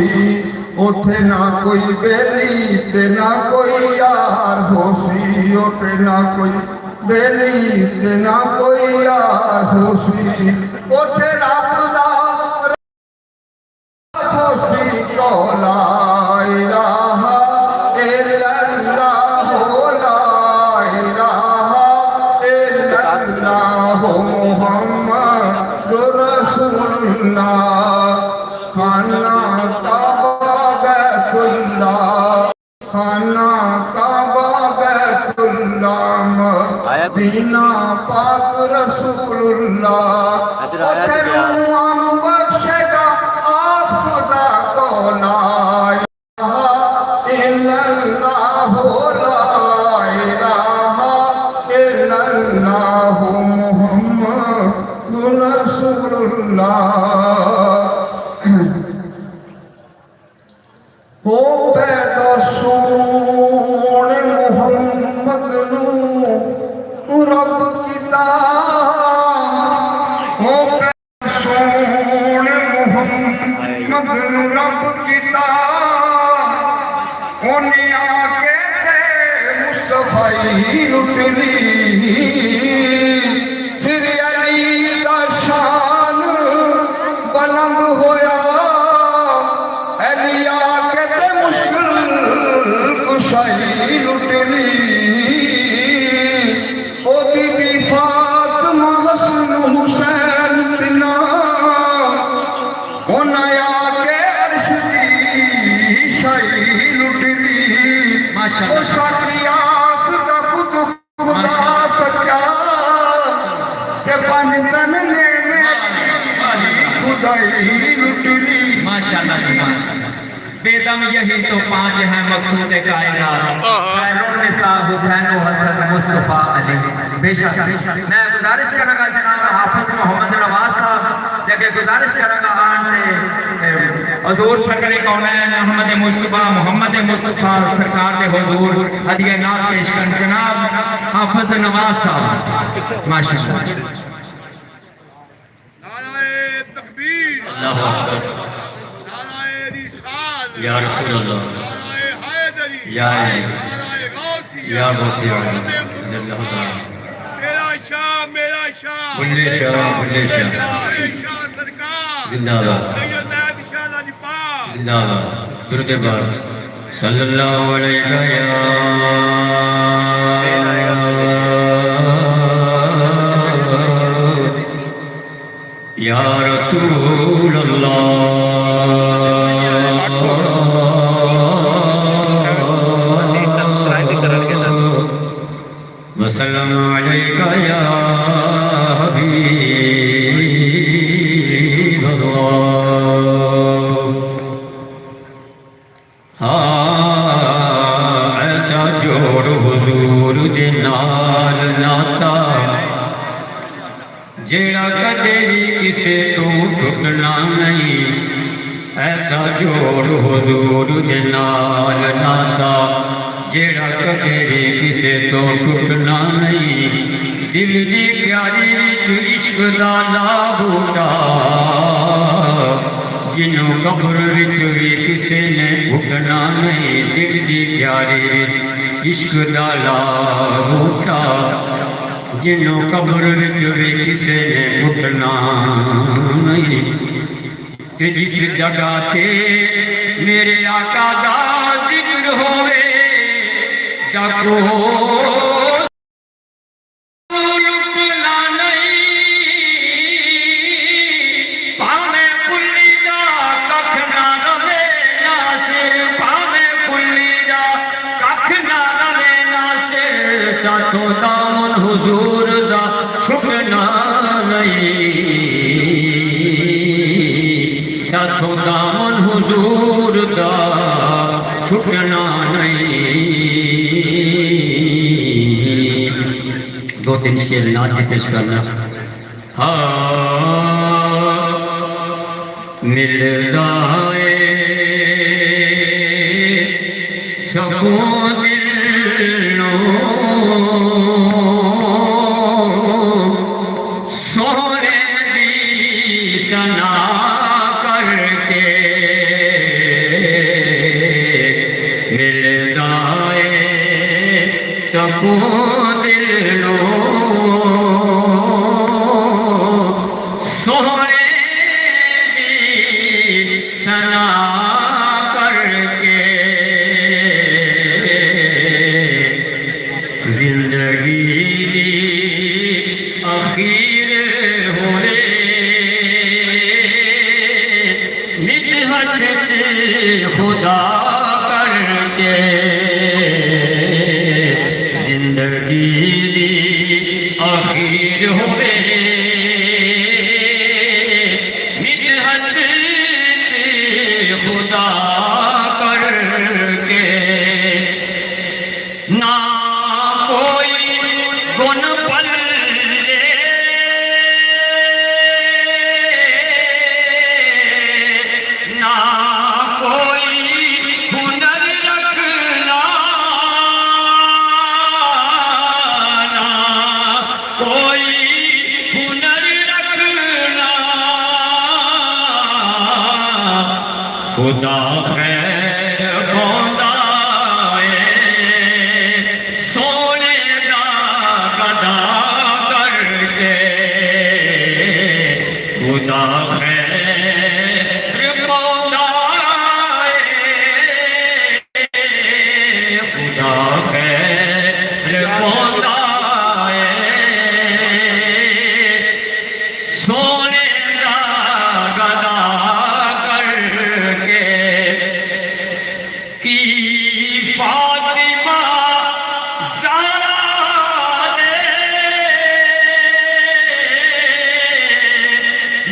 ہوسی اوتھے نہ کوئی بیلی تے نہ کوئی یار ہوسی اوتھے نہ کوئی بیلی تے نہ کوئی یار ہوسی اوتھے رب دا ہوسی کو لا الہ الا اللہ لا الہ الا اللہ محمد رسول اللہ خانہ کعبہ بیت اللہ خانہ کعبہ بیت اللہ مدینہ پاک رسول اللہ اوتھے روحاں بخشے گا آپ خدا کو لا الہ الا اللہ لا الہ الا اللہ محمد رسول اللہ ہو پیدا سونے محمد نو رب کتاب ہو پیدا سونے محمد نو رب کتاب انہیں آکے تھے مصطفی لٹلی پھر علی کا شان بلند ہویا علی آکے تے مشکل کشائی لٹلی او بی بی فاطمہ حسن حسین تنا انہیں آکے عرش کی شائی لٹلی او ساکی آنکھ دا خود خدا سکیا کہ پانتن نے خدائی لٹلی ماشاءاللہ جی ماشاءاللہ بے دم یہی تو پانچ ہیں مقصود کائنات خیر النساء حسین و حسن مصطفیٰ علی بے شک میں گزارش کروں گا جناب حافظ محمد نواز صاحب جگہ گزارش کروں گا آنٹے حضور سرکر کونین محمد مصطفیٰ سرکار دے حضور ہدیہ نات پیش کر جناب حافظ نواز صاحب ماشاءاللہ نعرہ تکبیر اللہ اکبر نعرہ رسالت یا رسول اللہ نعرہ حیدری یا علی نعرہ غوثیہ یا غوثیہ جل اللہ تعالی میرا شاہ میرا شاہ بلے شاہ بلے شاہ میرے شاہ سرکار زندہ باد سید احمد شاہ لالی پاک زندہ باد درود باد صلی اللہ علیہ یا رسول اللہ وسلم علیکہ یا حبیب اللہ ایسا جوڑ حضور دے نال ناتا جیڑا کدے بھی کسے تو ٹوٹنا نہیں ایسا جوڑ حضور دے نال ناتا جیڑا کدے بھی کسے تو ٹوٹنا نہیں دل دی پیاری وچ عشق دا لا بوٹا جنوں قبر وچ بھی کسے نے گھٹنا نہیں دل دی پیاری وچ عشق دا لا بوٹا جنوں قبر وچ بھی کسے نے گھٹنا نہیں تے جس جگہ تے میرے آقا دا ذکر ہوئے جاکو لٹنا نہیں پاوے پلی دا ککھ نہ رہے ناصر پاوے پلی دا ککھ نہ رہے ناصر ساتھوں دامن حضور دا چھپنا نہیں ساتھوں دامن حضور دا چھپنا نہیں دو تین شعر نعت کی پیش کرنا مل جائے سکون دل نو سونے دی سنا کر کے ਸਕੂਨ ਦਿਲ ਨੂੰ ਸੋਹਣੇ ਦੀ ਸਨਾ ਕਰਕੇ ਜ਼ਿੰਦਗੀ ਦੀ ਅਖੀਰ ਹੋਵੇ ਮਿੱਠ ਚ ਖੁਦਾ ਕਰਕੇ ਜ਼ਿੰਦਗੀ ਦੀ ਅਖੀਰ ਹੋਵੇ ਮਿੱਠ ਚ ਖੁਦਾ ਕਰਕੇ ਨਾ ਕੋਈ ਗੁਣ ਪੱਲੇ ਨਾ ਕੋਈ ਹੁਨਰ ਰੱਖਣਾ ਨਾ ਕੋਈ ਹੁਨਰ ਰੱਖਣਾ ਖੁਦਾ ਖੈਰ ਪਾਉਂਦਾ ਏ ਸੋਹਣੇ ਦਾ ਗਦਾ ਕਰਕੇ ਖੁਦਾ ਖੈਰ ਪਾਉਂਦਾ ਏ ਖੁਦਾ ਖੈਰ ਪਾਉਂਦਾ ਏ ਸੋਹਣੇ ਦਾ ਗਦਾ ਕਰਕੇ ਕੀ ਫਾਤਿਮਾ ਜ਼ਾਹਰਾ ਨੇ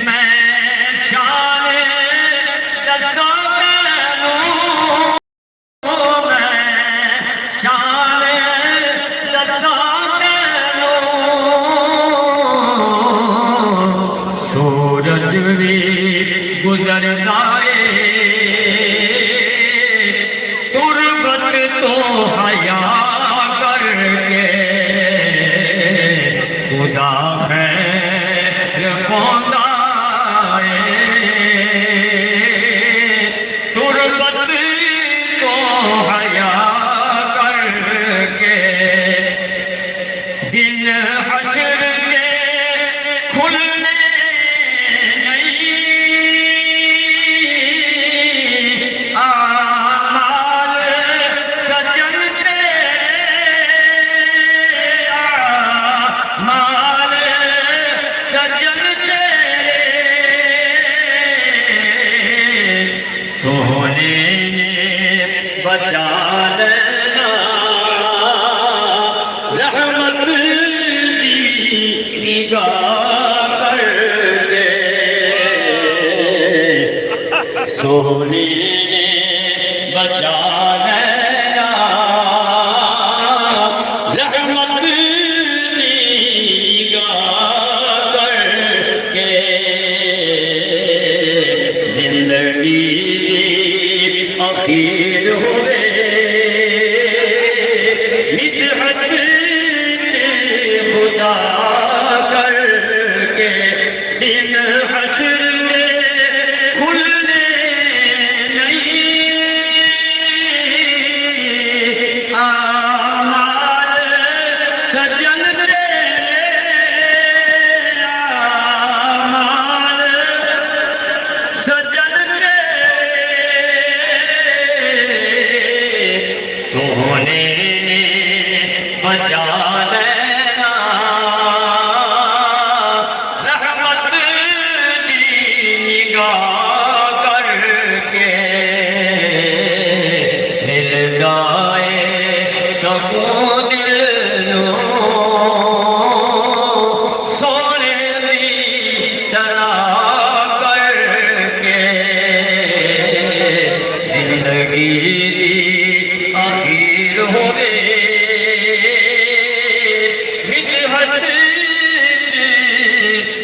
ਮੈਂ ਸ਼ਾਨ ਦੱਸਾਂ ਤੈਨੂੰ ਮੈਂ ਸ਼ਾਨ ਦੱਸਾਂ ਤੈਨੂੰ ਸੂਰਜ ਵੀ ਗੁਜ਼ਰਦਾ ਏ ਤੁਰਬਤ ਤੋਂ ਹਯਾ ਕਰਕੇ ਖੁਦਾ ਖੈਰ ਪਾਉਂਦਾ ਏ ਤੁਰਬਤ ਤੋਂ ਹਯਾ ਕਰਕੇ ਦਿਨ ਹਸ਼ਰ ਦੇ ਖੁੱਲ੍ਹਣੇ ਨਹੀਂ ਆਮਾਲ ਸਜਣ ਤੇਰੇ ਆਮਾਲ ਸਜਣ ਤੇਰੇ ਸੋਹਣੇ ਨੇ ਬਚਾ ਲੈਣਾ ਰਹਿਮਤ ਦੀ ਨਿਗਾਹ ਕਰਕੇ ਸੋਹਣੇ ਨੇ ਬਚਾ ਲੈਣਾ ਰਹਿਮਤ ਦੀ ਨਿਗਾਹ ਕਰਕੇ ਜ਼ਿੰਦਗੀ ਦੀ ਅਖੀਰ ਹੋਵੇ ਮਿੱਠ ਖੁਦਾ ਕਰਕੇ ਦਿਨ ਹਸ਼ਰ ਦੇ ਖੁੱਲ੍ਹਣੇ ਨਹੀਂ ਆਮਾਲ ਸਜਣ ਤੇਰੇ ਆਮਾਲ ਸਜਣ ਤੇਰੇ ਸੋਹਣੇ ਨੇ ਬਚਾ ਲੈਣਾ ਰਹਿਮਤ ਦੀ ਨਿਗਾਹ ਕਰਕੇ ਮਿਲਦਾ ਏ ਸਕੂਨ ਦਿਲ ਨੂੰ ਸੋਹਣੇ ਦੀ ਸਲਾਹ ਕਰਕੇ ਜ਼ਿੰਦਗੀ ਦੀ ਅਖੀਰ ਹੋਵੇ ਮਿੱਠ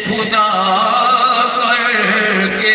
ਖੁਦਾ ਕਰਕੇ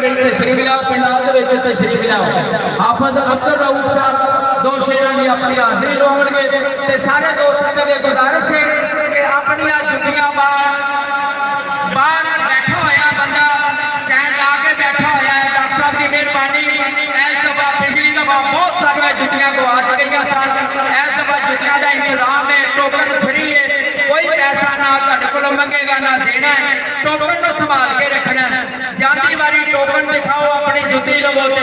ਵਿੱਚ ਤਸ਼ਰੀਫ ਲਿਆਓ, ਪਿੰਡਾਂ ਦੇ ਵਿੱਚ ਤਸ਼ਰੀਫ ਲਿਆਓ। ਹਾਫਿਜ਼ ਅਬਦੁਲ ਰਊਫ ਸਾਹਿਬ ਦੋ ਸ਼ੇਰਾਂ ਦੀ ਆਪਣੀ ਹਾਜ਼ਰੀ ਲਵਾਉਣਗੇ ਤੇ ਸਾਰੇ ਦੋਸਤਾਂ ਦੇ ਗੁਜ਼ਾਰਿਸ਼ ਹੈ ਕਿ ਆਪਣੀਆਂ ਜੁੱਤੀਆਂ ਬਾਹਰ ਬੈਠਾ ਹੋਇਆ ਬੰਦਾ ਸਟੈਂਡ ਲਾ ਕੇ ਬੈਠਾ ਹੋਇਆ ਹੈ। ਡਾਕਟਰ ਸਾਹਿਬ ਦੀ ਮਿਹਰਬਾਨੀ, ਇਸ ਦਫਾ ਪਿਛਲੀ ਦਫਾ ਬਹੁਤ ਸਾਰੀਆਂ ਜੁੱਤੀਆਂ ਗਵਾਚ ਗਈਆਂ ਸਨ, ਇਸ ਦਫਾ ਜੁੱਤੀਆਂ ਦਾ ਇੰਤਜ਼ਾਮ ਹੈ, ਟੋਕਨ ਫਰੀ ਹੈ, ਕੋਈ ਪੈਸਾ ਨਾ ਤੁਹਾਡੇ ਕੋਲੋਂ ਮੰਗੇਗਾ ਨਾ ਦੇਣਾ ਹੈ, ਟੋਕਨ ਨੂੰ ਸੰਭਾਲ ਕੇ ਰੱਖਣਾ ਹੈ। ਜਾਂਦੀ ਵਾਰੀ ਟੋਕਨ ਦਿਖਾਓ, ਆਪਣੀ ਜੁੱਤੀ ਲਵੋ ਤੇ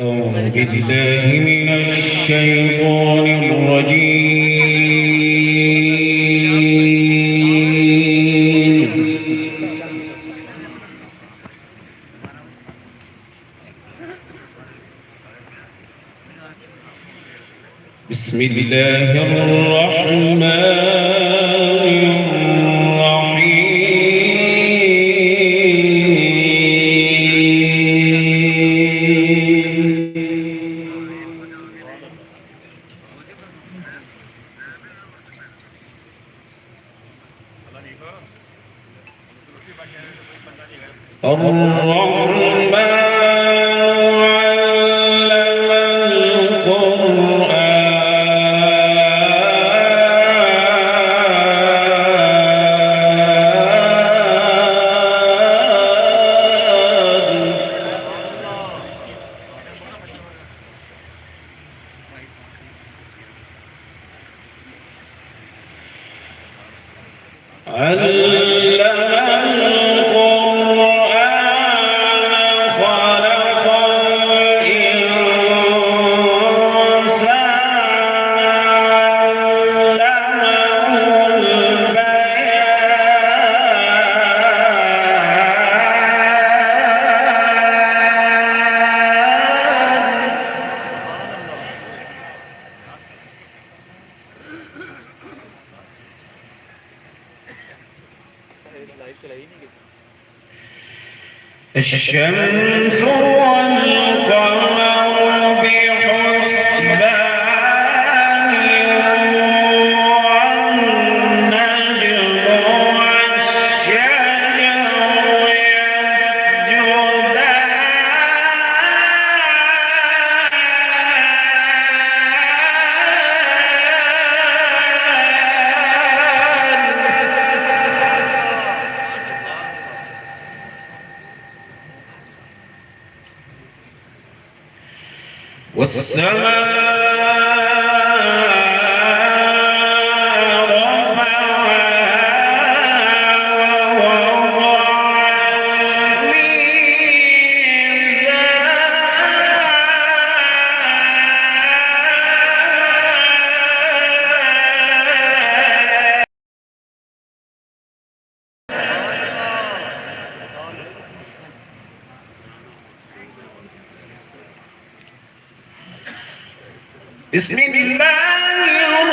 أعوذ بالله من الشيطان الرجيم. بسم الله الرحمن الرحيم. الشمس والقمر بحسبان والنجم والشجر يسجدان والسماء رفعها ووضع الميزان بسم الله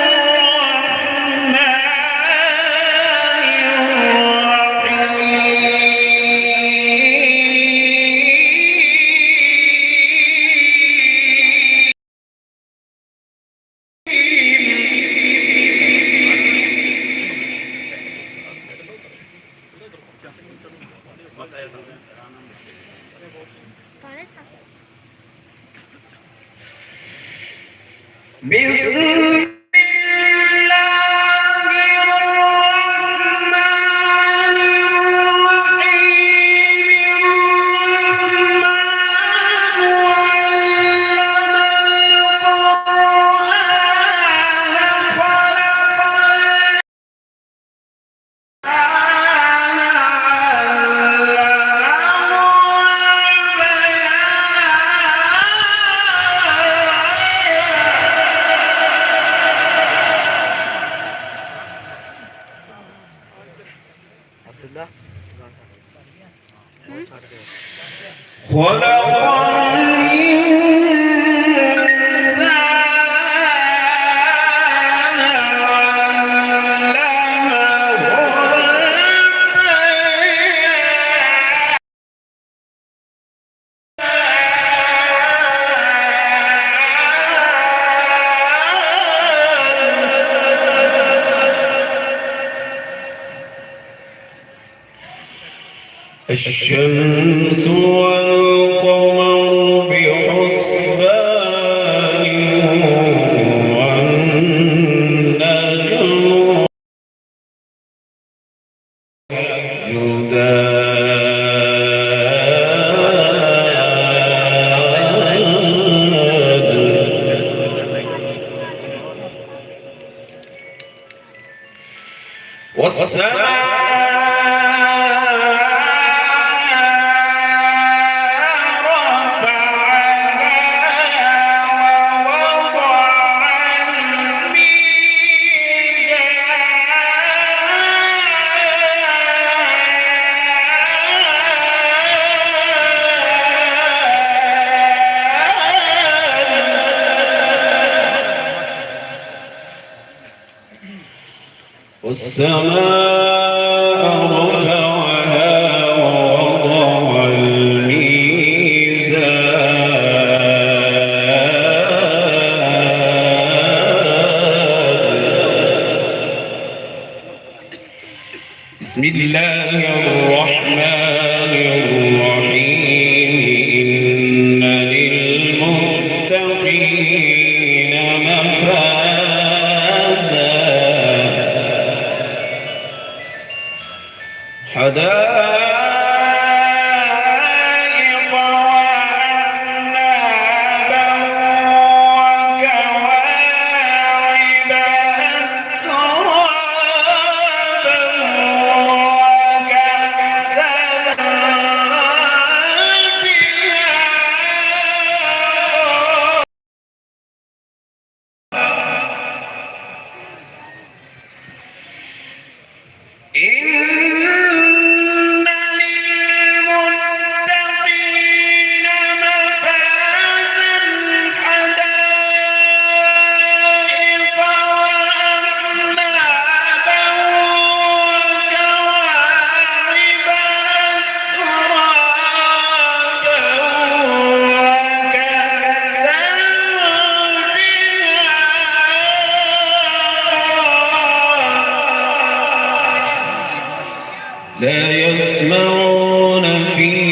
الرحمن الرحيم بسم الله الرحمن الرحيم خلق الإنسان علمه الشمس والقمر بحسبان والنجم يسجدان والسماء رفعها ووضع الميزان بسم الله الرحمن الرحيم إن للمتقين مفازا حدائق وأعنابا وكواعب أترابا وكأسا دهاقا إن لا يسمعون فيها